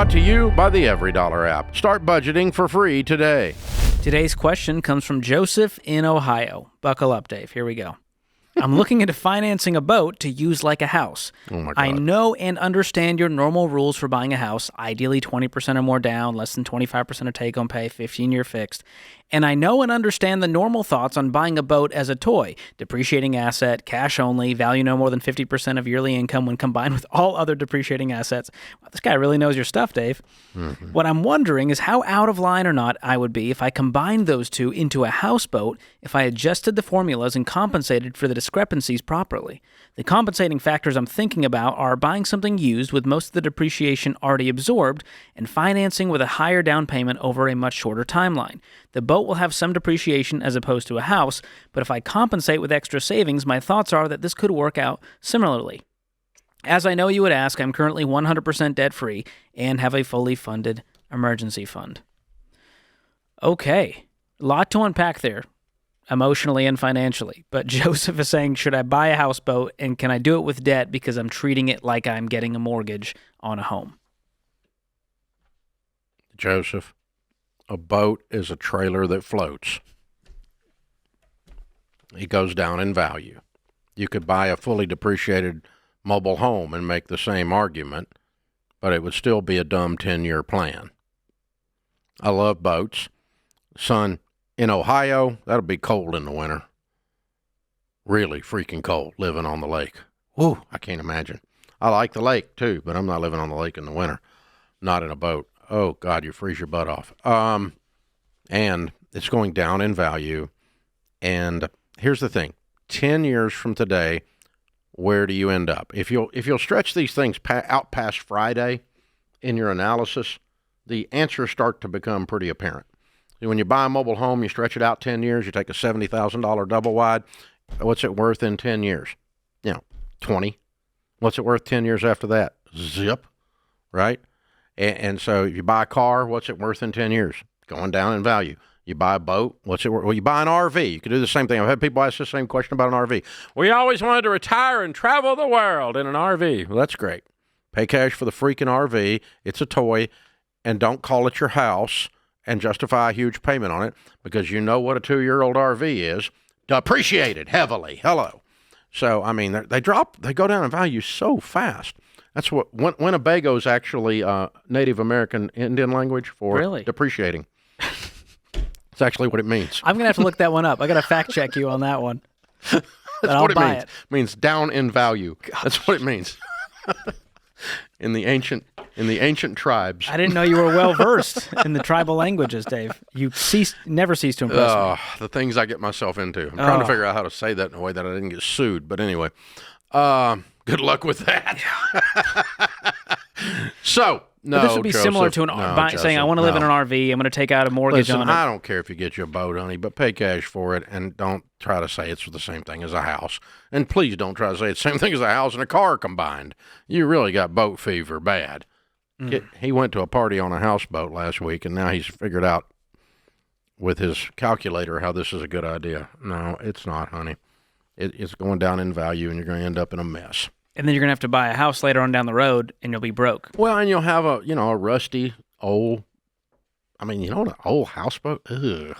Brought to you by the Every Dollar app. Start budgeting for free today. Today's question comes from Joseph in Ohio. Buckle up, Dave. Here we go. I'm looking into financing a boat to use like a house. Oh my God. I know and understand your normal rules for buying a house, ideally 20% or more down, less than 25% of take-home pay, 15-year fixed. And I know and understand the normal thoughts on buying a boat as a toy, depreciating asset, cash only, value no more than 50% of yearly income when combined with all other depreciating assets. Wow, this guy really knows your stuff, Dave. Mm-hmm. What I'm wondering is how out of line or not I would be if I combined those two into a houseboat if I adjusted the formulas and compensated for the discrepancies properly. The compensating factors I'm thinking about are buying something used with most of the depreciation already absorbed and financing with a higher down payment over a much shorter timeline. The boat will have some depreciation as opposed to a house, but if I compensate with extra savings, my thoughts are that this could work out similarly. As I know you would ask, I'm currently 100% debt-free and have a fully funded emergency fund. Okay, a lot to unpack there, emotionally and financially. But Joseph is saying, should I buy a houseboat, and can I do it with debt because I'm treating it like I'm getting a mortgage on a home? Joseph, a boat is a trailer that floats. It goes down in value. You could buy a fully depreciated mobile home and make the same argument, but it would still be a dumb 10-year plan. I love boats. Son, in Ohio, that'll be cold in the winter. Really freaking cold living on the lake. Whew, I can't imagine. I like the lake too, but I'm not living on the lake in the winter. Not in a boat. Oh, God, you freeze your butt off. And it's going down in value. And here's the thing. 10 years from today, where do you end up? If you'll stretch these things out past Friday in your analysis, the answers start to become pretty apparent. When you buy a mobile home, you stretch it out 10 years, you take a $70,000 double wide. What's it worth in 10 years? 20. What's it worth 10 years after that? Zip, right? And so if you buy a car, what's it worth in 10 years? Going down in value. You buy a boat, what's it worth? Well, you buy an RV. You could do the same thing. I've had people ask the same question about an RV. We always wanted to retire and travel the world in an RV. Well, that's great. Pay cash for the freaking RV. It's a toy. And don't call it your house and justify a huge payment on it, because you know what a 2-year-old RV is. Depreciated heavily. Hello. So, I mean, they go down in value so fast. That's what Winnebago is actually Native American Indian language for really? Depreciating. It's actually what it means. I'm going to have to look that one up. I got to fact check you on that one. That's what it means. It means down in value. Gosh. That's what it means. In the ancient tribes. I didn't know you were well versed in the tribal languages, Dave. You never cease to impress me. The things I get myself into. I'm trying to figure out how to say that in a way that I didn't get sued. But anyway, good luck with that. So, no, but this would be Joseph, similar to saying, I want to live in an RV. I'm going to take out a mortgage on it. I don't care if you get you a boat, honey, but pay cash for it, and don't try to say it's the same thing as a house. And please don't try to say it's the same thing as a house and a car combined. You really got boat fever bad. He went to a party on a houseboat last week, and now he's figured out with his calculator how this is a good idea. No, it's not, honey. It's going down in value, and you're going to end up in a mess. And then you're going to have to buy a house later on down the road, and you'll be broke. Well, and you'll have a rusty, old, an old houseboat? Ugh.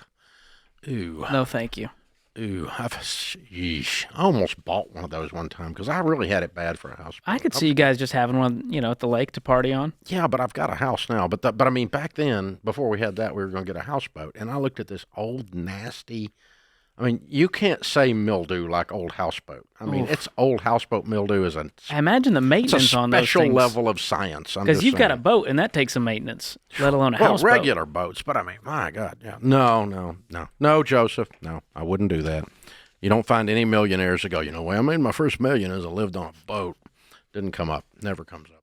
Ooh. No, thank you. Ooh. Yeesh. I almost bought one of those one time because I really had it bad for a houseboat. I could see you guys just having one, at the lake to party on. Yeah, but I've got a house now. But I mean, back then, before we had that, we were going to get a houseboat. And I looked at this old, nasty... you can't say mildew like old houseboat. It's old houseboat mildew is I imagine the maintenance on those things. It's a special level of science. Because you've got a boat, and that takes some maintenance, let alone a houseboat. Regular boats, but my God, yeah. No, Joseph, no, I wouldn't do that. You don't find any millionaires that go, I made my first million as I lived on a boat. Didn't come up, never comes up.